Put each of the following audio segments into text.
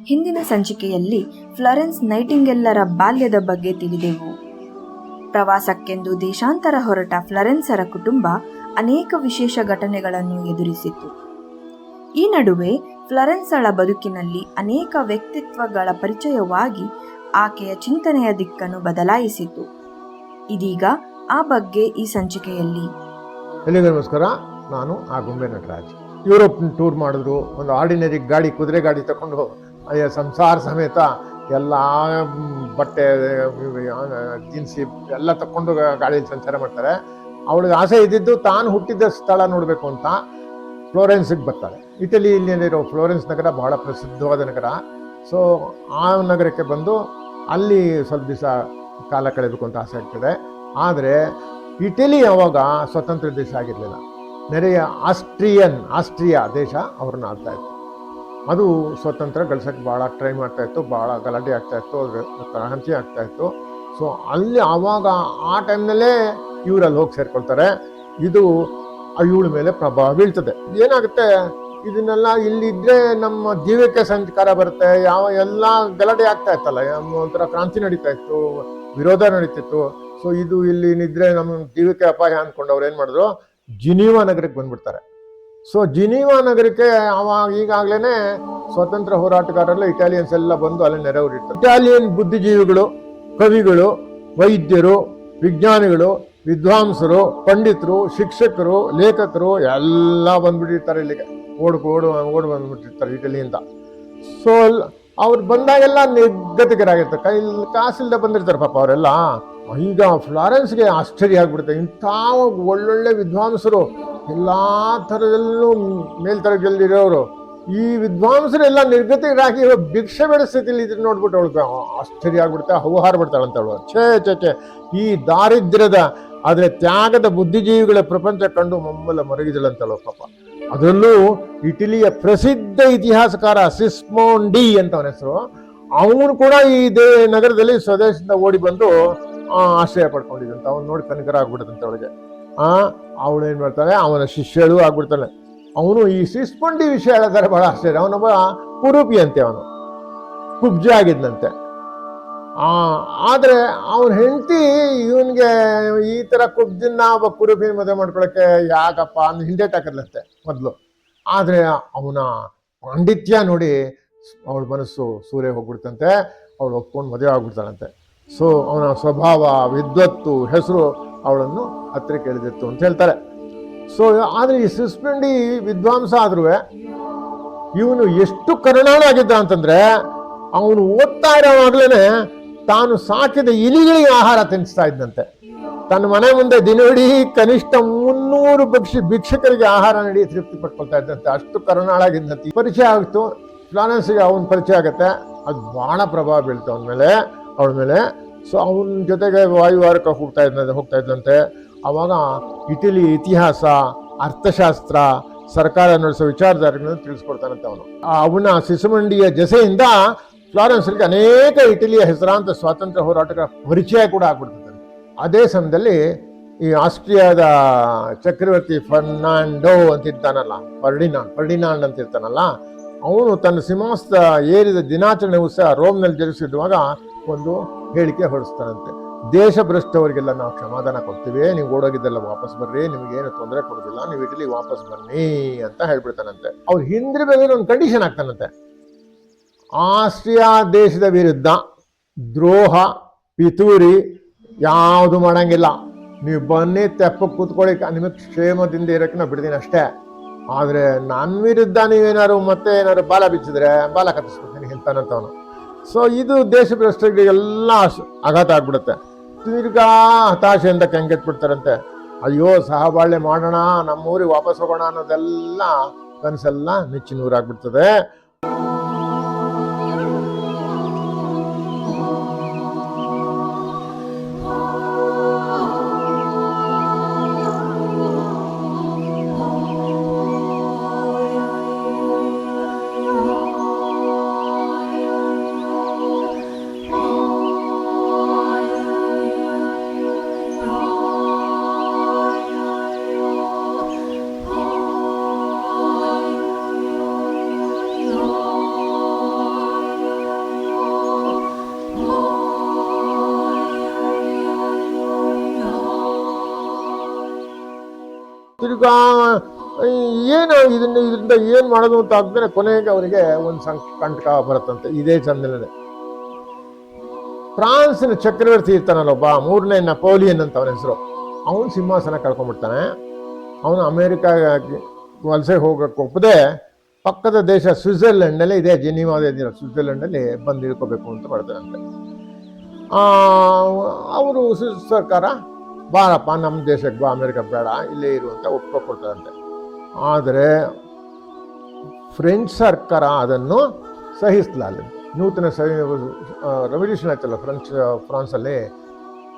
ಹಿಂದಿನ ಸಂಚಿಕೆಯಲ್ಲಿ ಫ್ಲಾರೆನ್ಸ್ ನೈಟಿಂಗೇಲರ ಬಾಲ್ಯದ ಬಗ್ಗೆ ತಿಳಿದೆವು. ಪ್ರವಾಸಕ್ಕೆಂದು ದೇಶಾಂತರ ಹೊರಟ ಫ್ಲಾರೆನ್ಸರ ಕುಟುಂಬ ಅನೇಕ ವಿಶೇಷ ಘಟನೆಗಳನ್ನು ಎದುರಿಸಿತು. ಈ ನಡುವೆ ಫ್ಲಾರೆನ್ಸಳ ಬದುಕಿನಲ್ಲಿ ಅನೇಕ ವ್ಯಕ್ತಿತ್ವಗಳ ಪರಿಚಯವಾಗಿ ಆಕೆಯ ಚಿಂತನೆಯ ದಿಕ್ಕನ್ನು ಬದಲಾಯಿಸಿತು. ಇದೀಗ ಆ ಬಗ್ಗೆ ಈ ಸಂಚಿಕೆಯಲ್ಲಿ. ಎಲ್ಲಿಗೆ ನಮಸ್ಕಾರ, ನಾನು ಆಗುಂಬೆ ನಟರಾಜ್. ಯುರೋಪ್ ಟೂರ್ ಮಾಡಿದ್ರು. ಒಂದು ಆರ್ಡಿನರಿ ಗಾಡಿ, ಕುದುರೆ ಗಾಡಿ ತಗೊಂಡು ಸಂಸಾರ ಸಮೇತ ಎಲ್ಲ ಬಟ್ಟೆ ಜೀನ್ಸಿ ಎಲ್ಲ ತಗೊಂಡು ಗಾಡಿಯಲ್ಲಿ ಸಂಚಾರ ಮಾಡ್ತಾರೆ. ಅವಳಿಗೆ ಆಸೆ ಇದ್ದಿದ್ದು ತಾನು ಹುಟ್ಟಿದ ಸ್ಥಳ ನೋಡಬೇಕು ಅಂತ ಫ್ಲೋರೆನ್ಸಿಗೆ ಬರ್ತಾರೆ. ಇಟಲಿಯಲ್ಲಿರೋ ಫ್ಲೋರೆನ್ಸ್ ನಗರ ಬಹಳ ಪ್ರಸಿದ್ಧವಾದ ನಗರ. ಸೊ ಆ ನಗರಕ್ಕೆ ಬಂದು ಅಲ್ಲಿ ಸ್ವಲ್ಪ ದಿವಸ ಕಾಲ ಕಳೆಯಬೇಕು ಅಂತ ಆಸೆ ಆಗ್ತದೆ. ಆದರೆ ಇಟಲಿ ಅವಾಗ ಸ್ವತಂತ್ರ ದೇಶ ಆಗಿರಲಿಲ್ಲ. ನೆರೆಯ ಆಸ್ಟ್ರಿಯಾ ದೇಶ ಅವ್ರನ್ನ ಆಳ್ತಾ ಇತ್ತು. ಅದು ಸ್ವತಂತ್ರ ಗಳಿಸೋಕ್ಕೆ ಭಾಳ ಟ್ರೈ ಮಾಡ್ತಾಯಿತ್ತು, ಭಾಳ ಗಲಾಟೆ ಆಗ್ತಾಯಿತ್ತು, ಕ್ರಾಂತಿ ಆಗ್ತಾಯಿತ್ತು. ಸೊ ಅಲ್ಲಿ ಆವಾಗ ಆ ಟೈಮ್ನಲ್ಲೇ ಇವರಲ್ಲಿ ಹೋಗಿ ಸೇರ್ಕೊಳ್ತಾರೆ. ಇದು ಇವಳ ಮೇಲೆ ಪ್ರಭಾವ ಬೀಳ್ತದೆ. ಏನಾಗುತ್ತೆ, ಇದನ್ನೆಲ್ಲ ಇಲ್ಲಿದ್ದರೆ ನಮ್ಮ ಜೀವಕ್ಕೆ ಸಂಸ್ಕಾರ ಬರುತ್ತೆ. ಎಲ್ಲ ಗಲಾಟೆ ಆಗ್ತಾ ಇತ್ತಲ್ಲ, ಒಂಥರ ಕ್ರಾಂತಿ ನಡೀತಾ ಇತ್ತು, ವಿರೋಧ ನಡೀತಿತ್ತು. ಸೊ ಇದು ಇಲ್ಲಿ ನಿದ್ರೆ ನಮ್ಮ ಜೀವಕ್ಕೆ ಅಪಾಯ ಅಂದ್ಕೊಂಡು ಅವ್ರು ಏನು ಮಾಡಿದ್ರು, ಜಿನೀವಾ ನಗರಕ್ಕೆ ಬಂದ್ಬಿಡ್ತಾರೆ. ಸೊ ಜಿನೀವಾ ನಗರಕ್ಕೆ ಅವಾಗ ಈಗಾಗಲೇ ಸ್ವತಂತ್ರ ಹೋರಾಟಗಾರರೆಲ್ಲ ಇಟಾಲಿಯನ್ಸ್ ಎಲ್ಲ ಬಂದು ಅಲ್ಲಿ ನೆರವೇರಿರ್ತಾರೆ. ಇಟಾಲಿಯನ್ ಬುದ್ಧಿಜೀವಿಗಳು, ಕವಿಗಳು, ವೈದ್ಯರು, ವಿಜ್ಞಾನಿಗಳು, ವಿದ್ವಾಂಸರು, ಪಂಡಿತರು, ಶಿಕ್ಷಕರು, ಲೇಖಕರು ಎಲ್ಲ ಬಂದ್ಬಿಟ್ಟಿರ್ತಾರೆ ಇಲ್ಲಿಗೆ. ಓಡ್ ಬಂದ್ಬಿಟ್ಟಿರ್ತಾರೆ ಇಟಲಿಯಿಂದ. ಸೊ ಅವ್ರು ಬಂದಾಗೆಲ್ಲ ನಿರ್ಗತಿಕರಾಗಿರ್ತಾರೆ, ಕೈಲಿ ಕಾಸಿಲ್ದೆ ಬಂದಿರ್ತಾರೆ ಪಾಪ ಅವರೆಲ್ಲ. ಈಗ ಫ್ಲಾರೆನ್ಸ್ಗೆ ಆಶ್ಚರ್ಯ ಆಗ್ಬಿಡುತ್ತೆ. ಇಂಥ ಒಳ್ಳೊಳ್ಳೆ ವಿದ್ವಾಂಸರು, ಎಲ್ಲ ಥರದಲ್ಲೂ ಮೇಲ್ತರದಲ್ಲಿರೋರು, ಈ ವಿದ್ವಾಂಸರೆಲ್ಲ ನಿರ್ಗತಿಕರಾಗಿ ಭಿಕ್ಷೆ ಬೇಡ ಸ್ಥಿತಿಲಿ ಇದ್ರೆ ನೋಡ್ಬಿಟ್ಟು ಅವಳು ಆಶ್ಚರ್ಯ ಆಗ್ಬಿಡುತ್ತೆ, ಹೌಹಾರ ಬಿಡ್ತಾಳಂತ ಅವಳು. ಛೇ ಈ ದಾರಿದ್ರ್ಯದ ಆದರೆ ತ್ಯಾಗದ ಬುದ್ಧಿಜೀವಿಗಳ ಪ್ರಪಂಚ ಕಂಡು ಮಮ್ಮಲ ಮರಗಿದಳಂತಳು ಪಾಪ. ಅದರಲ್ಲೂ ಇಟಲಿಯ ಪ್ರಸಿದ್ಧ ಇತಿಹಾಸಕಾರ ಸಿಸ್ಮೋಂಡಿ ಅಂತ ಅವನ ಹೆಸರು. ಅವನು ಕೂಡ ಈ ನಗರದಲ್ಲಿ ಸ್ವದೇಶದಿಂದ ಓಡಿ ಬಂದು ಆಶ್ರಯ ಪಡ್ಕೊಂಡಿದ್ದಂತ. ಅವನು ನೋಡಿ ಕನಕರ ಆಗ್ಬಿಡುತ್ತಂತೆ ಅವಳಿಗೆ. ಅವಳು ಏನ್ ಮಾಡ್ತಾಳೆ, ಅವನ ಶಿಷ್ಯಳು ಆಗ್ಬಿಡ್ತಾಳೆ. ಅವನು ಈ ಸಿಸ್ಮೋಂಡಿ ವಿಷಯ ಹೇಳಿದ್ರೆ ಬಹಳ ಆಶ್ಚರ್ಯ. ಅವನೊಬ್ಬ ಕುರೂಪಿ ಅಂತೆ, ಅವನು ಕುಬ್ಜ ಆಗಿದ್ನಂತೆ. ಆದ್ರೆ ಅವನ ಹೆಂಡತಿ ಇವನ್ಗೆ ಈ ತರ ಕುಬ್ಜನ್ನ ಒಬ್ಬ ಕುರುಬಿನ ಮದುವೆ ಮಾಡ್ಕೊಳಕ್ಕೆ ಯಾಕಪ್ಪ ಅಂದ್ ಹಿಂದೇಟ್ ಹಾಕದ್ಲಂತೆ ಮೊದ್ಲು. ಆದ್ರೆ ಅವನ ಪಾಂಡಿತ್ಯ ನೋಡಿ ಅವಳ ಮನಸ್ಸು ಸೂರ್ಯ ಹೋಗ್ಬಿಡ್ತಂತೆ. ಅವಳು ಒಪ್ಕೊಂಡು ಮದುವೆ ಆಗ್ಬಿಡ್ತಾಳಂತೆ. ಸೊ ಅವನ ಸ್ವಭಾವ, ವಿದ್ವತ್ತು, ಹೆಸರು ಅವಳನ್ನು ಹತ್ತಿರಕ್ಕೆ ಎಳೆದಿತ್ತು ಅಂತ ಹೇಳ್ತಾರೆ. ಸೊ ಆದ್ರೆ ಈ ಸಿಸ್ಮೋಂಡಿ ವಿದ್ವಾಂಸ ಆದ್ರೂ ಇವನು ಎಷ್ಟು ಕರುಣಾಳಾಗಿದ್ದ ಅಂತಂದ್ರೆ, ಅವನು ಓದ್ತಾ ಇರೋವಾಗ್ಲೇನೆ ತಾನು ಸಾಕಿದ ಇಲಿಗಳಿಗೆ ಆಹಾರ ತಿನ್ನಿಸ್ತಾ ಇದ್ದಂತೆ. ತನ್ನ ಮನೆ ಮುಂದೆ ದಿನವಿಡೀ ಕನಿಷ್ಠ 300 ಭಿಕ್ಷಕರಿಗೆ ಆಹಾರ ನೀಡಿ ತೃಪ್ತಿ ಪಡ್ಕೊಳ್ತಾ ಇದ್ದಂತೆ. ಅಷ್ಟು ಕರುಣಾಳಾಗಿದ್ದಂತೆ. ಪರಿಚಯ ಆಗಿತ್ತು ಫ್ಲಾರೆನ್ಸ್ಗೆ, ಅವನ ಪರಿಚಯ ಆಗತ್ತೆ. ಅದು ಬಹಳ ಪ್ರಭಾವ ಬೀಳ್ತು ಅವಳ ಮೇಲೆ. ಸೊ ಅವನ ಜೊತೆಗೆ ವಾಯುವಾರಕ್ಕೆ ಹೋಗ್ತಾ ಇದ್ದಂತೆ. ಅವಾಗ ಇಟಲಿ ಇತಿಹಾಸ, ಅರ್ಥಶಾಸ್ತ್ರ, ಸರ್ಕಾರ ನಡೆಸೋ ವಿಚಾರಧಾರೆಗಳನ್ನು ತಿಳಿಸ್ಕೊಡ್ತಾನಂತೆ ಅವನು. ಅವನ ಸಿಸ್ಮೋಂಡಿಯ ಜಸೆಯಿಂದ ಫ್ಲಾರೆನ್ಸ್ಗೆ ಅನೇಕ ಇಟಲಿಯ ಹೆಸರಾಂತ ಸ್ವಾತಂತ್ರ್ಯ ಹೋರಾಟಗಳ ಪರಿಚಯ ಕೂಡ ಆಗ್ಬಿಡ್ತದೆ. ಅದೇ ಸಮಯದಲ್ಲಿ ಈ ಆಸ್ಟ್ರಿಯಾದ ಚಕ್ರವರ್ತಿ ಫರ್ನಾಂಡೋ ಅಂತಿರ್ತಾನಲ್ಲ, ಫರ್ಡಿನಾಂಡ್ ಅಂತಿರ್ತಾನಲ್ಲ, ಅವನು ತನ್ನ ಸಿಂಹಾಸನ ಏರಿದ ದಿನಾಚರಣೆ ಉತ್ಸವ ರೋಮ್ನಲ್ಲಿ ಜರುಗಿಸಿಡುವಾಗ ಒಂದು ಹೇಳಿಕೆ ಹೊರಡಿಸ್ತಾನಂತೆ. ದೇಶ ಭ್ರಷ್ಟವರಿಗೆಲ್ಲ ನಾವು ಕ್ಷಮಾದಾನ ಕೊಡ್ತೀವಿ, ನೀವು ಓಡೋಗಿದ್ದೆಲ್ಲ ವಾಪಸ್ ಬರ್ರಿ, ನಿಮ್ಗೇನು ತೊಂದರೆ ಕೊಡೋದಿಲ್ಲ, ನೀವು ಇಟಲಿ ವಾಪಸ್ ಬನ್ನಿ ಅಂತ ಹೇಳ್ಬಿಡ್ತಾನಂತೆ. ಅವ್ರು ಹಿಂದಿರ್ಬೇಕಾದ್ರೆ ಒಂದು ಕಂಡೀಷನ್ ಆಗ್ತಾನಂತೆ. ಆಸ್ಟ್ರಿಯಾ ದೇಶದ ವಿರುದ್ಧ ದ್ರೋಹ, ಪಿತೂರಿ ಯಾವುದು ಮಾಡಂಗಿಲ್ಲ. ನೀವು ಬನ್ನಿ, ತೆಪ್ಪಕ್ಕೆ ಕೂತ್ಕೊಳ್ಳಿ, ನಿಮಗೆ ಕ್ಷೇಮದಿಂದ ಇರೋಕ್ಕೆ ನಾವು ಬಿಡ್ತೀನಿ ಅಷ್ಟೇ. ಆದರೆ ನನ್ನ ವಿರುದ್ಧ ನೀವೇನಾದ್ರು ಮತ್ತೆ ಏನಾದ್ರು ಬಾಲ ಬಿಚ್ಚಿದ್ರೆ ಬಾಲ ಕತ್ತಿಸ್ಬಿಡ್ತೀನಿ ಹೇಳ್ತಾನಂತವನು. ಸೊ ಇದು ದೇಶ ಭ್ರಷ್ಟರಿಗೆಲ್ಲ ಆಘಾತ ಆಗ್ಬಿಡುತ್ತೆ. ತಿರ್ಗಾ ಹತಾಶೆಯಿಂದ ಕೆಂಗೆಟ್ಬಿಡ್ತಾರಂತೆ. ಅಯ್ಯೋ ಸಹಬಾಳ್ವೆ ಮಾಡೋಣ, ನಮ್ಮೂರಿಗೆ ವಾಪಸ್ ಹೋಗೋಣ ಅನ್ನೋದೆಲ್ಲ ಕನಸೆಲ್ಲ ನೆಚ್ಚಿ ನೂರಾಗ್ಬಿಡ್ತದೆ. ತಿರ್ಗಾ ಏನು ಇದರಿಂದ ಏನು ಮಾಡೋದು ಅಂತ ಆಗ್ತಾನೆ ಕೊನೆಗೆ ಅವರಿಗೆ ಒಂದು ಕಂಟಕ ಬರುತ್ತಂತೆ. ಇದೇ ಚಂದನೇ ಫ್ರಾನ್ಸಿನ ಚಕ್ರವರ್ತಿ ಇರ್ತಾನಲ್ಲ ಒಬ್ಬ, 3ನೇ ನೆಪೋಲಿಯನ್ ಅಂತ ಅವನ ಹೆಸರು. ಅವನು ಸಿಂಹಾಸನ ಕಳ್ಕೊಂಡ್ಬಿಡ್ತಾನೆ. ಅವನು ಅಮೇರಿಕಾ ವಲಸೆ ಹೋಗಕ್ಕೆ ಒಪ್ಪದೆ ಪಕ್ಕದ ದೇಶ ಸ್ವಿಟ್ಜರ್ಲೆಂಡಲ್ಲಿ ಇದೆ, ಜೆನೀವಾದ ಸ್ವಿಟ್ಜರ್ಲೆಂಡಲ್ಲಿ ಬಂದು ಇಳ್ಕೋಬೇಕು ಅಂತ ಮಾಡ್ತಾರಂತೆ. ಅವರು ಸ್ವಿಸ್ ಸರ್ಕಾರ ಬಾರಪ್ಪ ನಮ್ಮ ದೇಶಕ್ಕೆ ಬಾ, ಅಮೇರಿಕಾ ಬೇಡ ಇಲ್ಲೇ ಇರುವಂತ ಒಪ್ಕೊಳ್ತಾರಂತೆ. ಆದರೆ ಫ್ರೆಂಚ್ ಸರ್ಕಾರ ಅದನ್ನು ಸಹಿಸಲಿಲ್ಲ. ನೂತನ ರೆವಲ್ಯೂಷನ್ ಆಯ್ತಲ್ಲ ಫ್ರಾನ್ಸಲ್ಲಿ,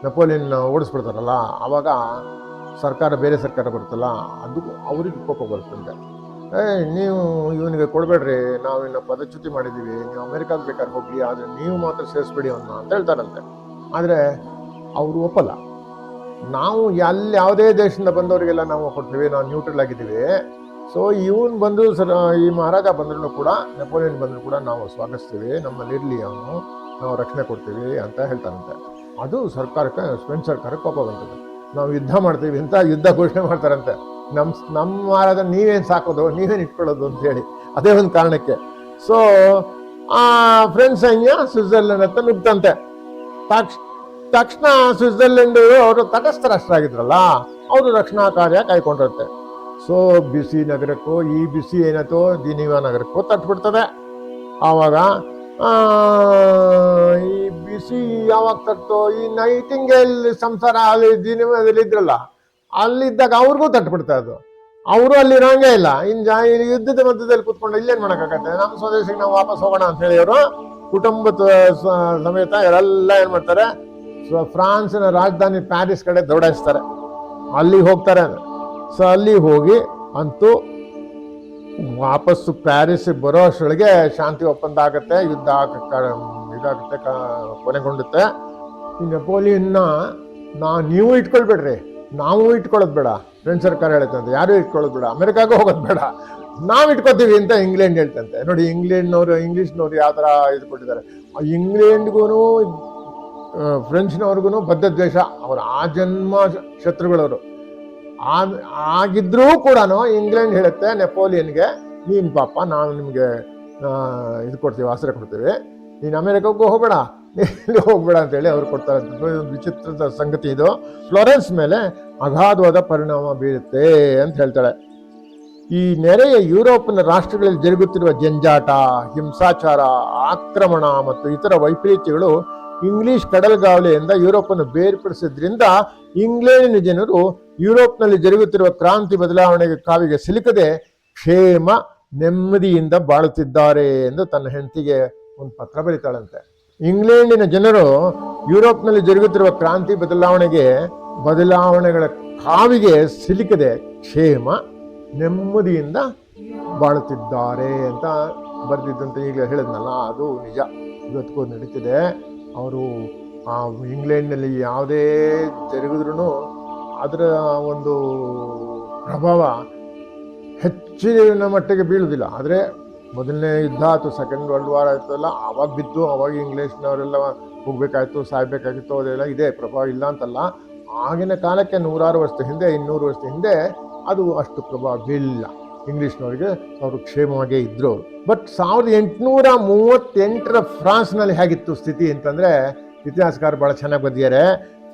ನೆಪೋಲಿಯನ್ ಓಡಿಸ್ಬಿಡ್ತಾರಲ್ಲ, ಆವಾಗ ಸರ್ಕಾರ ಬೇರೆ ಸರ್ಕಾರ ಬರುತ್ತಲ್ಲ, ಅದು ಅವ್ರಿಗೆ ಕೋಪ ಬರುತ್ತಂತೆ. ನೀವು ಇವನಿಗೆ ಕೊಡಬೇಡ್ರಿ, ನಾವಿನ್ನು ಪದಚ್ಯುತಿ ಮಾಡಿದ್ದೀವಿ, ನೀವು ಅಮೇರಿಕಾಗೆ ಬೇಕಾದ್ರೆ ಹೋಗಿ, ಆದರೆ ನೀವು ಮಾತ್ರ ಸೇರಿಸ್ಬೇಡಿ ಅವನ್ನ ಅಂತ ಹೇಳ್ತಾರಂತೆ. ಆದರೆ ಅವರು ಒಪ್ಪಲ್ಲ. ನಾವು ಯಾವುದೇ ದೇಶದಿಂದ ಬಂದವರಿಗೆಲ್ಲ ನಾವು ಕೊಡ್ತೀವಿ, ನಾವು ನ್ಯೂಟ್ರಲ್ ಆಗಿದ್ದೀವಿ. ಸೊ ಇವನು ಬಂದು ಈ ಮಹಾರಾಜ ಬಂದ್ರೂ ಕೂಡ, ನೆಪೋಲಿಯನ್ ಬಂದರೂ ಕೂಡ ನಾವು ಸ್ವಾಗತಿಸ್ತೀವಿ, ನಮ್ಮಲ್ಲಿರಲಿ ಅವನು, ನಾವು ರಕ್ಷಣೆ ಕೊಡ್ತೀವಿ ಅಂತ ಹೇಳ್ತಾರಂತೆ. ಅದು ಸರ್ಕಾರಕ್ಕೆ, ಫ್ರೆಂಚ್ ಸರ್ಕಾರಕ್ಕೆ ಕೋಪ ಬಂತದೆ. ನಾವು ಯುದ್ಧ ಮಾಡ್ತೀವಿ ಅಂತ ಯುದ್ಧ ಘೋಷಣೆ ಮಾಡ್ತಾರಂತೆ. ನಮ್ಮ ಮಹಾರಾಜ ನೀವೇನು ಸಾಕೋದು, ನೀವೇನು ಇಟ್ಕೊಳ್ಳೋದು ಅಂತ ಹೇಳಿ, ಅದೇ ಒಂದು ಕಾರಣಕ್ಕೆ. ಸೊ ಆ ಫ್ರೆಂಚ್ ಸೈನ್ಯ ಸ್ವಿಟ್ಜರ್ಲೆಂಡ್ ಅಂತ ನುಗ್ತಂತೆ. ತಕ್ಷಣ ಸ್ವಿಟ್ಜರ್ಲೆಂಡ್ ಅವರು ತಟಸ್ಥ ರಾಷ್ಟ್ರ ಆಗಿದ್ರಲ್ಲ, ಅವರು ರಕ್ಷಣಾ ಕಾರ್ಯ ಕಾಯ್ಕೊಂಡಿರುತ್ತೆ. ಸೊ ಬಿಸಿ ನಗರಕ್ಕೂ ಈ ಬಿಸಿ ಏನಾಯ್ತು ಜಿನೀವಾ ನಗರಕ್ಕೂ ತಟ್ಬಿಡ್ತದೆ. ಆವಾಗ ಈ ಬಿಸಿ ಯಾವಾಗ ತಟ್ಟೋ, ಈ ನೈಟಿಂಗೇಲ್ ಸಂಸಾರ ಅಲ್ಲಿ ಜಿನೀವಾದಲ್ಲಿ ಇದ್ರಲ್ಲ, ಅಲ್ಲಿದ್ದಾಗ ಅವ್ರಿಗೂ ತಟ್ಬಿಡ್ತಾ ಅದು. ಅವರು ಅಲ್ಲಿ ಇರೋಂಗೇ ಇಲ್ಲ. ಇಲ್ಲಿ ಯುದ್ಧದ ಮಧ್ಯದಲ್ಲಿ ಕೂತ್ಕೊಂಡು ಇಲ್ಲೇನು ಮಾಡೋಕ್ಕಾಗತ್ತೆ, ನಮ್ಮ ಸ್ವದೇಶಕ್ಕೆ ನಾವು ವಾಪಸ್ ಹೋಗೋಣ ಅಂತ ಹೇಳಿ ಅವರು ಕುಟುಂಬದ ಸಮೇತ ಇವರೆಲ್ಲ ಏನು ಮಾಡ್ತಾರೆ, ಫ್ರಾನ್ಸಿನ ರಾಜಧಾನಿ ಪ್ಯಾರಿಸ್ ಕಡೆ ದೌಡಾಯಿಸ್ತಾರೆ. ಅಲ್ಲಿಗೆ ಹೋಗ್ತಾರೆ. ಸೊ ಅಲ್ಲಿ ಹೋಗಿ ಅಂತೂ ವಾಪಸ್ಸು ಪ್ಯಾರಿಸ್ ಬರೋ ಅಷ್ಟೊಳಗೆ ಶಾಂತಿ ಒಪ್ಪಂದ ಆಗುತ್ತೆ, ಯುದ್ಧ ಇದಾಗುತ್ತೆ, ಕೊನೆಗೊಂಡುತ್ತೆ. ಈ ನೆಪೋಲಿಯನ್ನ ನೀವು ಇಟ್ಕೊಳ್ಬೇಡ್ರಿ, ನಾವು ಇಟ್ಕೊಳ್ಳೋದು ಬೇಡ, ಫ್ರೆಂಚ್ ಸರ್ಕಾರ ಹೇಳುತ್ತಂತೆ, ಯಾರು ಇಟ್ಕೊಳ್ಳೋದು ಬೇಡ, ಅಮೆರಿಕಾಗೂ ಹೋಗೋದು ಬೇಡ, ನಾವು ಇಟ್ಕೋತೀವಿ ಅಂತ ಇಂಗ್ಲೆಂಡ್ ಹೇಳ್ತಂತೆ. ನೋಡಿ ಇಂಗ್ಲೀಷ್ನವ್ರು ಯಾವ ಥರ ಇದು ಕೊಟ್ಟಿದ್ದಾರೆ. ಇಂಗ್ಲೆಂಡ್ಗೂ ಫ್ರೆಂಚ್ನವ್ರಿಗೂ ಬದ್ಧ ದ್ವೇಷ, ಅವರು ಆ ಜನ್ಮ ಶತ್ರುಗಳವರು ಆಗಿದ್ರೂ ಕೂಡ ಇಂಗ್ಲೆಂಡ್ ಹೇಳುತ್ತೆ ನೆಪೋಲಿಯನ್ಗೆ, ನೀನು ಪಾಪ ನಾವು ನಿಮಗೆ ಇದು ಕೊಡ್ತೀವಿ, ಆಸರೆ ಕೊಡ್ತೀವಿ, ನೀನು ಅಮೆರಿಕಕ್ಕೂ ಹೋಗಬೇಡ, ಇಲ್ಲಿ ಹೋಗ್ಬೇಡ ಅಂತೇಳಿ ಅವ್ರು ಕೊಡ್ತಾರೆ. ಒಂದು ವಿಚಿತ್ರದ ಸಂಗತಿ ಇದು. ಫ್ಲೋರೆನ್ಸ್ ಮೇಲೆ ಅಗಾಧವಾದ ಪರಿಣಾಮ ಬೀರುತ್ತೆ ಅಂತ ಹೇಳ್ತಾಳೆ. ಈ ನೆರೆಯ ಯುರೋಪಿನ ರಾಷ್ಟ್ರಗಳಲ್ಲಿ ಜರುಗುತ್ತಿರುವ ಜಂಜಾಟ, ಹಿಂಸಾಚಾರ, ಆಕ್ರಮಣ ಮತ್ತು ಇತರ ವೈಪರೀತ್ಯಗಳು ಇಂಗ್ಲಿಷ್ ಕಡಲ್ಗಾವಲೆಯಿಂದ ಯುರೋಪನ್ನು ಬೇರ್ಪಡಿಸಿದ್ರಿಂದ ಇಂಗ್ಲೆಂಡಿನ ಜನರು ಯುರೋಪ್ನಲ್ಲಿ ಜರುಗುತ್ತಿರುವ ಕ್ರಾಂತಿ ಬದಲಾವಣೆಗೆ ಕಾವಿಗೆ ಸಿಲುಕದೆ ಕ್ಷೇಮ ನೆಮ್ಮದಿಯಿಂದ ಬಾಳುತ್ತಿದ್ದಾರೆ ಎಂದು ತನ್ನ ಹೆಂಡತಿಗೆ ಒಂದು ಪತ್ರ ಬರೀತಾಳಂತೆ. ಇಂಗ್ಲೆಂಡಿನ ಜನರು ಯುರೋಪ್ನಲ್ಲಿ ಜರುಗುತ್ತಿರುವ ಕ್ರಾಂತಿ ಬದಲಾವಣೆಗಳ ಕಾವಿಗೆ ಸಿಲುಕದೆ ಕ್ಷೇಮ ನೆಮ್ಮದಿಯಿಂದ ಬಾಳುತ್ತಿದ್ದಾರೆ ಅಂತ ಬರೆದಿದ್ದಂತೆ ಈಗಲೇ ಹೇಳಿದ್ನಲ್ಲ, ಅದು ನಿಜ, ಇವತ್ತಿಗೂ ನಡೀತಿದೆ. ಅವರು ಇಂಗ್ಲೆಂಡ್ನಲ್ಲಿ ಯಾವುದೇ ಜರುಗಿದ್ರೂ ಅದರ ಒಂದು ಪ್ರಭಾವ ಹೆಚ್ಚಿನ ಮಟ್ಟಿಗೆ ಬೀಳುವುದಿಲ್ಲ. ಆದರೆ ಮೊದಲನೇ ಯುದ್ಧ ಆಯಿತು, ಸೆಕೆಂಡ್ ವರ್ಲ್ಡ್ ವಾರ್ ಆಯ್ತಲ್ಲ, ಆವಾಗ ಬಿದ್ದು, ಅವಾಗ ಇಂಗ್ಲೀಷ್ನವರೆಲ್ಲ ಹೋಗ್ಬೇಕಾಯ್ತು, ಸಾಯ್ಬೇಕಾಗಿತ್ತು, ಅದೆಲ್ಲ ಇದೆ, ಪ್ರಭಾವ ಇಲ್ಲ ಅಂತಲ್ಲ. ಆಗಿನ ಕಾಲಕ್ಕೆ 100 ವರ್ಷದ ಹಿಂದೆ, 200 ವರ್ಷದ ಹಿಂದೆ ಅದು ಅಷ್ಟು ಪ್ರಭಾವ ಬೀಳಿಲ್ಲ ಇಂಗ್ಲೀಷ್ನವರಿಗೆ, ಅವರು ಕ್ಷೇಮವಾಗೇ ಇದ್ರು. ಬಟ್ 1838 ಫ್ರಾನ್ಸ್ನಲ್ಲಿ ಹೇಗಿತ್ತು ಸ್ಥಿತಿ ಅಂತಂದರೆ, ಇತಿಹಾಸಕಾರ ಭಾಳ ಚೆನ್ನಾಗಿ ಬರೆದಿದ್ದಾರೆ.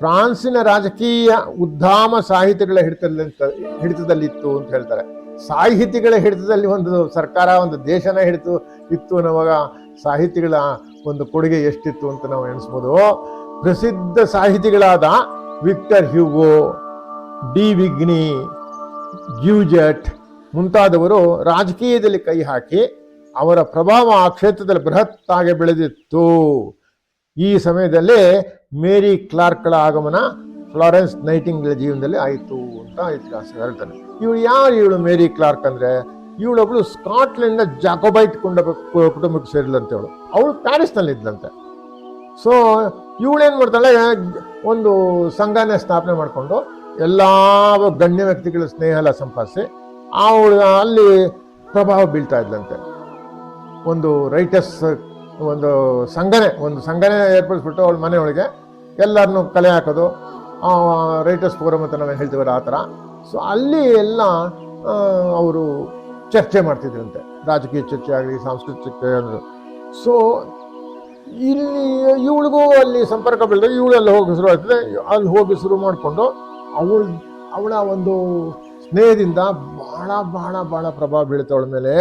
ಫ್ರಾನ್ಸಿನ ರಾಜಕೀಯ ಉದ್ಧಾಮ ಸಾಹಿತಿಗಳ ಹಿಡಿತದಲ್ಲಿತ್ತು ಅಂತ ಹೇಳ್ತಾರೆ. ಸಾಹಿತಿಗಳ ಹಿಡಿತದಲ್ಲಿ ಒಂದು ಸರ್ಕಾರ, ಒಂದು ದೇಶನ ಇತ್ತು ಅನ್ನುವಾಗ ಸಾಹಿತಿಗಳ ಒಂದು ಕೊಡುಗೆ ಎಷ್ಟಿತ್ತು ಅಂತ ನಾವು ಎಣಿಸ್ಬೋದು. ಪ್ರಸಿದ್ಧ ಸಾಹಿತಿಗಳಾದ ವಿಕ್ಟರ್ ಹ್ಯೂಗೋ, ಡಿ ವಿಗ್ನಿ, ಗ್ಯೂಜೆಟ್ ಮುಂತಾದವರು ರಾಜಕೀಯದಲ್ಲಿ ಕೈ ಹಾಕಿ ಅವರ ಪ್ರಭಾವ ಆ ಕ್ಷೇತ್ರದಲ್ಲಿ ಬೃಹತ್ತಾಗಿ ಬೆಳೆದಿತ್ತು. ಈ ಸಮಯದಲ್ಲಿ ಮೇರಿ ಕ್ಲಾರ್ಕ್ಳ ಆಗಮನ ಫ್ಲಾರೆನ್ಸ್ ನೈಟಿಂಗೇಲ್ ಜೀವನದಲ್ಲಿ ಆಯಿತು ಅಂತ ಇತಿಹಾಸ ಹೇಳ್ತಾನೆ. ಇವಳು ಮೇರಿ ಕ್ಲಾರ್ಕ್ ಅಂದರೆ, ಇವಳೊಬ್ಳು ಸ್ಕಾಟ್ಲೆಂಡ್ನ ಜಾಕೋಬೈಟ್ ಕುಟುಂಬಕ್ಕೆ ಸೇರಿದಂತೆ ಅವಳು ಪ್ಯಾರಿಸ್ನಲ್ಲಿ ಇದ್ದಂತೆ. ಸೊ ಇವಳೇನು ಮಾಡ್ತಾಳೆ, ಒಂದು ಸಂಘನ ಸ್ಥಾಪನೆ ಮಾಡಿಕೊಂಡು ಎಲ್ಲ ಗಣ್ಯ ವ್ಯಕ್ತಿಗಳ ಸ್ನೇಹ ಎಲ್ಲ ಸಂಪಾದಿಸಿ ಅವಳು ಅಲ್ಲಿ ಪ್ರಭಾವ ಬೀಳ್ತಾ ಇದ್ದಂತೆ. ಒಂದು ರೈಟರ್ಸ್ ಒಂದು ಸಂಘನೆ ಏರ್ಪಡಿಸ್ಬಿಟ್ಟು ಅವಳ ಮನೆಯೊಳಗೆ ಎಲ್ಲರನ್ನೂ ಕಲೆ ಹಾಕೋದು, ರೈಟರ್ಸ್ ಫೋರಮ್ ಅಂತ ನಾವು ಹೇಳ್ತೀವಲ್ಲ ಆ ಥರ. ಸೊ ಅಲ್ಲಿ ಎಲ್ಲ ಅವರು ಚರ್ಚೆ ಮಾಡ್ತಿದ್ರಂತೆ, ರಾಜಕೀಯ ಚರ್ಚೆ ಆಗಲಿ, ಸಾಂಸ್ಕೃತಿಕ ಚರ್ಚೆ ಆಗಲಿ. ಸೊ ಇಲ್ಲಿ ಇವಳಿಗೂ ಅಲ್ಲಿ ಸಂಪರ್ಕ ಬೆಳೆದಾಗ ಇವಳು ಅಲ್ಲಿ ಹೋಗಿ ಶುರು ಆಗ್ತದೆ. ಅಲ್ಲಿ ಹೋಗಿ ಶುರು ಮಾಡಿಕೊಂಡು ಅವಳ ಒಂದು ಸ್ನೇಹದಿಂದ ಬಹಳ ಬಹಳ ಬಹಳ ಪ್ರಭಾವ ಬೀಳುತ್ತೆ ಅವಳ ಮೇಲೆ.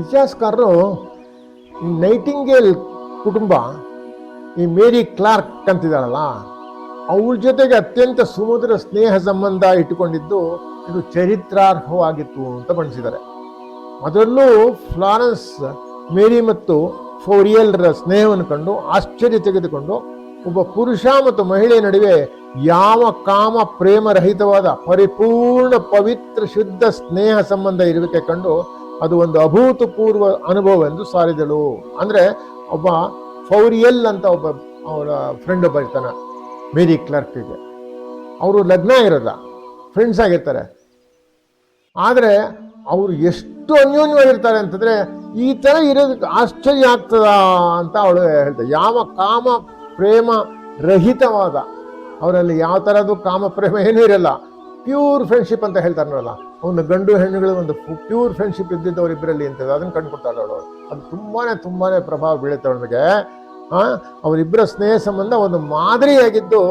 ಇತಿಹಾಸಕಾರರು ನೈಟಿಂಗೇಲ್ ಕುಟುಂಬ, ಈ ಮೇರಿ ಕ್ಲಾರ್ಕ್ ಅಂತಿದ್ದಾಳಲ್ಲ, ಅವಳ ಜೊತೆಗೆ ಅತ್ಯಂತ ಸುಮಧುರ ಸ್ನೇಹ ಸಂಬಂಧ ಇಟ್ಟುಕೊಂಡಿದ್ದು ಇದು ಚರಿತ್ರಾರ್ಹವಾಗಿತ್ತು ಅಂತ ಬಣ್ಣಿಸಿದ್ದಾರೆ. ಅದರಲ್ಲೂ ಫ್ಲಾರೆನ್ಸ್ ಮೇರಿ ಮತ್ತು ಫೋರಿಯಲ್ರ ಸ್ನೇಹವನ್ನು ಕಂಡು ಆಶ್ಚರ್ಯ ತೆಗೆದುಕೊಂಡು ಒಬ್ಬ ಪುರುಷ ಮತ್ತು ಮಹಿಳೆಯ ನಡುವೆ ಯಾವ ಕಾಮ ಪ್ರೇಮರಹಿತವಾದ ಪರಿಪೂರ್ಣ ಪವಿತ್ರ ಶುದ್ಧ ಸ್ನೇಹ ಸಂಬಂಧ ಇರಬೇಕೆ ಕಂಡು ಅದು ಒಂದು ಅಭೂತಪೂರ್ವ ಅನುಭವ ಎಂದು ಸಾರಿದಳು. ಅಂದ್ರೆ ಒಬ್ಬ ಫೌರಿಯಲ್ ಅಂತ ಒಬ್ಬ ಅವರ ಫ್ರೆಂಡ್ ಒಬ್ಬ ಇರ್ತಾನೆ ಮೇರಿ ಕ್ಲಾರ್ಕ್ಗೆ. ಅವರು ಲಗ್ನ ಇರೋದ, ಫ್ರೆಂಡ್ಸ್ ಆಗಿರ್ತಾರೆ. ಆದರೆ ಅವರು ಎಷ್ಟು ಅನ್ಯೋನ್ಯವಾಗಿರ್ತಾರೆ ಅಂತಂದ್ರೆ ಈ ತರ ಇರೋದಕ್ಕೆ ಆಶ್ಚರ್ಯ ಆಗ್ತದ ಅಂತ ಅವಳು ಹೇಳ್ತಾರೆ. ಯಾವ ಕಾಮ ಪ್ರೇಮ ರಹಿತವಾದ, ಅವರಲ್ಲಿ ಯಾವ ಥರದ್ದು ಕಾಮ ಪ್ರೇಮ ಏನೂ ಇರಲ್ಲ, ಪ್ಯೂರ್ ಫ್ರೆಂಡ್ಶಿಪ್ ಅಂತ ಹೇಳ್ತಾರಲ್ಲ, ಅವನು ಗಂಡು ಹೆಣ್ಣುಗಳು ಒಂದು ಪ್ಯೂರ್ ಫ್ರೆಂಡ್ಶಿಪ್ ಇದ್ದಿದ್ದವರಿಬ್ಬರಲ್ಲಿ ಅಂತ ಅದನ್ನು ಕಂಡುಕೊಡ್ತಾಳೆ ಅವಳು. ಅದು ತುಂಬಾನೇ ಪ್ರಭಾವ ಬೀಳುತ್ತೆ ಅವಳಿಗೆ. ಅವರಿಬ್ಬರ ಸ್ನೇಹ ಸಂಬಂಧ ಒಂದು ಮಾದರಿಯಾಗಿದ್ದು,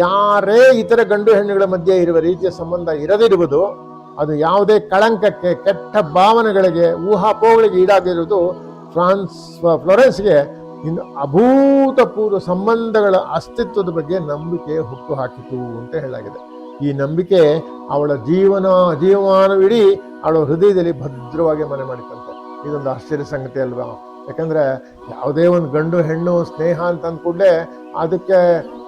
ಯಾರೇ ಇತರ ಗಂಡು ಹೆಣ್ಣುಗಳ ಮಧ್ಯೆ ಇರುವ ರೀತಿಯ ಸಂಬಂಧ ಇರದಿರುವುದು, ಅದು ಯಾವುದೇ ಕಳಂಕಕ್ಕೆ, ಕೆಟ್ಟ ಭಾವನೆಗಳಿಗೆ, ಊಹಾಪೋಹಗಳಿಗೆ ಈಡಾಗಿರುವುದು ಫ್ಲೋರೆನ್ಸ್ಗೆ ಇನ್ನು ಅಭೂತಪೂರ್ವ ಸಂಬಂಧಗಳ ಅಸ್ತಿತ್ವದ ಬಗ್ಗೆ ನಂಬಿಕೆ ಹುಟ್ಟು ಹಾಕಿತು ಅಂತ ಹೇಳಲಾಗಿದೆ. ಈ ನಂಬಿಕೆ ಅವಳ ಜೀವಮಾನವಿಡೀ ಅವಳ ಹೃದಯದಲ್ಲಿ ಭದ್ರವಾಗಿ ಮನೆ ಮಾಡಿತಂತೆ. ಇದೊಂದು ಆಶ್ಚರ್ಯ ಸಂಗತಿ ಅಲ್ವಾ? ಯಾಕಂದ್ರೆ ಯಾವುದೇ ಒಂದು ಗಂಡು ಹೆಣ್ಣು ಸ್ನೇಹ ಅಂತ ಅಂದ್ಕೂಡಲೇ ಅದಕ್ಕೆ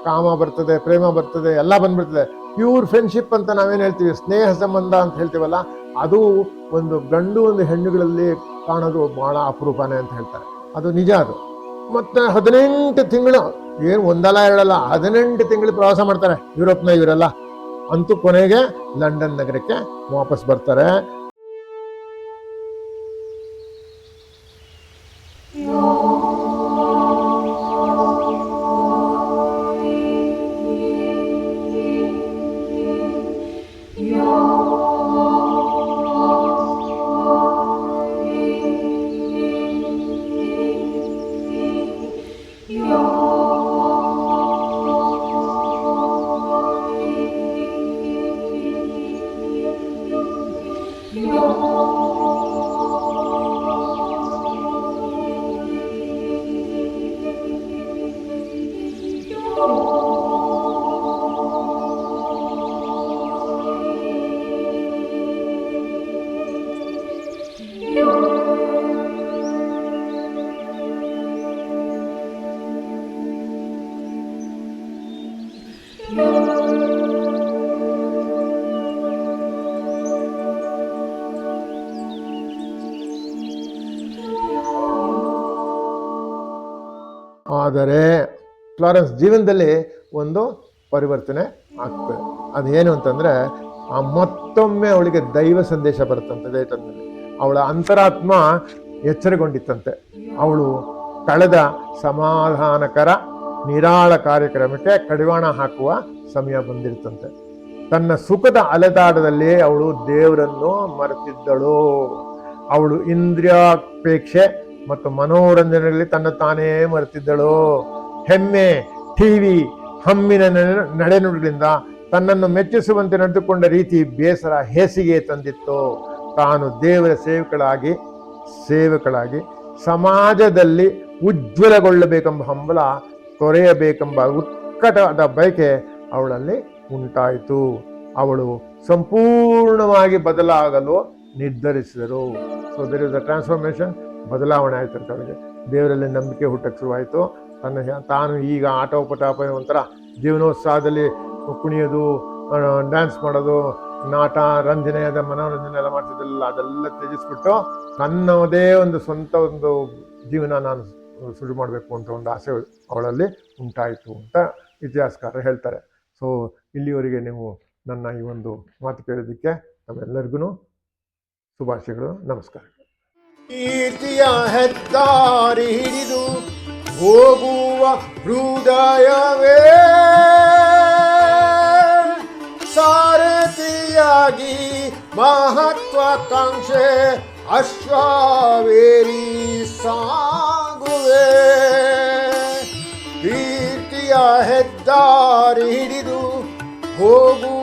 ಕಾಮ ಬರ್ತದೆ, ಪ್ರೇಮ ಬರ್ತದೆ, ಎಲ್ಲ ಬಂದ್ಬಿಡ್ತದೆ. ಪ್ಯೂರ್ ಫ್ರೆಂಡ್ಶಿಪ್ ಅಂತ ನಾವೇನು ಹೇಳ್ತೀವಿ, ಸ್ನೇಹ ಸಂಬಂಧ ಅಂತ ಹೇಳ್ತೀವಲ್ಲ, ಅದು ಒಂದು ಗಂಡು ಒಂದು ಹೆಣ್ಣುಗಳಲ್ಲಿ ಕಾಣೋದು ಬಹಳ ಅಪರೂಪನೇ ಅಂತ ಹೇಳ್ತಾರೆ. ಅದು ನಿಜ. ಅದು ಮತ್ತೆ 18 ತಿಂಗಳು, ಏನು ಒಂದಲ್ಲ ಎರಡಲ್ಲ, 18 ತಿಂಗಳು ಪ್ರವಾಸ ಮಾಡ್ತಾರೆ ಯುರೋಪ್ನ ಇವರೆಲ್ಲ. ಅಂತೂ ಕೊನೆಗೆ ಲಂಡನ್ ನಗರಕ್ಕೆ ವಾಪಸ್ ಬರ್ತಾರೆ. ಆದರೆ ಫ್ಲಾರೆನ್ಸ್ ಜೀವನದಲ್ಲಿ ಒಂದು ಪರಿವರ್ತನೆ ಆಗ್ತದೆ. ಅದೇನು ಅಂತಂದ್ರೆ, ಮತ್ತೊಮ್ಮೆ ಅವಳಿಗೆ ದೈವ ಸಂದೇಶ ಬರುತ್ತಂತೆ. ಅವಳ ಅಂತರಾತ್ಮ ಎಚ್ಚರಗೊಂಡಿತ್ತಂತೆ. ಅವಳು ಕಳೆದ ಸಮಾಧಾನಕರ ನಿರಾಳ ಕಾರ್ಯಕ್ರಮಕ್ಕೆ ಕಡಿವಾಣ ಹಾಕುವ ಸಮಯ ಬಂದಿರ್ತಂತೆ. ತನ್ನ ಸುಖದ ಅಲೆದಾಟದಲ್ಲಿ ಅವಳು ದೇವರನ್ನು ಮರೆತಿದ್ದಳು. ಅವಳು ಇಂದ್ರಿಯಾಪೇಕ್ಷೆ ಮತ್ತು ಮನೋರಂಜನೆಯಲ್ಲಿ ತನ್ನ ತಾನೇ ಮರೆತಿದ್ದಳು. ಹೆಮ್ಮೆ, ಟಿವಿ, ಹಮ್ಮಿನ ನಡೆನುಡಿಗಳಿಂದ ತನ್ನನ್ನು ಮೆಚ್ಚಿಸುವಂತೆ ನಡೆದುಕೊಂಡ ರೀತಿ ಬೇಸರ, ಹೇಸಿಗೆ ತಂದಿತ್ತು. ತಾನು ದೇವರ ಸೇವಕಳಾಗಿ ಸಮಾಜದಲ್ಲಿ ಉಜ್ವಲಗೊಳ್ಳಬೇಕೆಂಬ ಹಂಬಲ, ತೊರೆಯಬೇಕೆಂಬ ಉತ್ಕಟವಾದ ಬಯಕೆ ಅವಳಲ್ಲಿ ಉಂಟಾಯಿತು. ಅವಳು ಸಂಪೂರ್ಣವಾಗಿ ಬದಲಾಗಲು ನಿರ್ಧರಿಸಿದರು. So there is a transformation, ಬದಲಾವಣೆ ಆಯ್ತು ಅಂತ ಅವರಿಗೆ. ದೇವರಲ್ಲಿ ನಂಬಿಕೆ ಹುಟ್ಟಕ್ಕೆ ಶುರುವಾಯಿತು. ತಾನು ಈಗ ಆಟೋಪಟಾಪ ಒಂಥರ ಜೀವನೋತ್ಸಾಹದಲ್ಲಿ ಕುಣಿಯೋದು, ಡ್ಯಾನ್ಸ್ ಮಾಡೋದು, ನಾಟ ರಂಜನೆ ಅದ ಮನೋರಂಜನೆ ಎಲ್ಲ ಮಾಡ್ತಿದ್ದಲ್ಲ, ಅದೆಲ್ಲ ತ್ಯಜಿಸ್ಬಿಟ್ಟು ನನ್ನದೇ ಒಂದು ಸ್ವಂತ ಒಂದು ಜೀವನ ನಾನು ಶುರು ಮಾಡಬೇಕು ಅಂತ ಒಂದು ಆಸೆ ಅವಳಲ್ಲಿ ಉಂಟಾಯಿತು ಅಂತ ಇತಿಹಾಸಕಾರರು ಹೇಳ್ತಾರೆ. ಸೊ ಇಲ್ಲಿವರೆಗೆ ನೀವು ನನ್ನ ಈ ಒಂದು ಮಾತು ಕೇಳೋದಕ್ಕೆ ನಮ್ಮೆಲ್ಲರಿಗೂ ಶುಭಾಶಯಗಳು. ನಮಸ್ಕಾರ. ಕೀರ್ತಿಯ ಹೆದ್ದಾರಿ ಹಿಡಿದು ಹೋಗುವ ಹೃದಯವೇ ಸಾರಥಿಯಾಗಿ ಮಹತ್ವಾಕಾಂಕ್ಷೆ ಅಶ್ವಾವೇರಿ ಸಾಗುವೆ. ಕೀರ್ತಿಯ ಹೆದ್ದಾರಿ ಹಿಡಿದು ಹೋಗುವ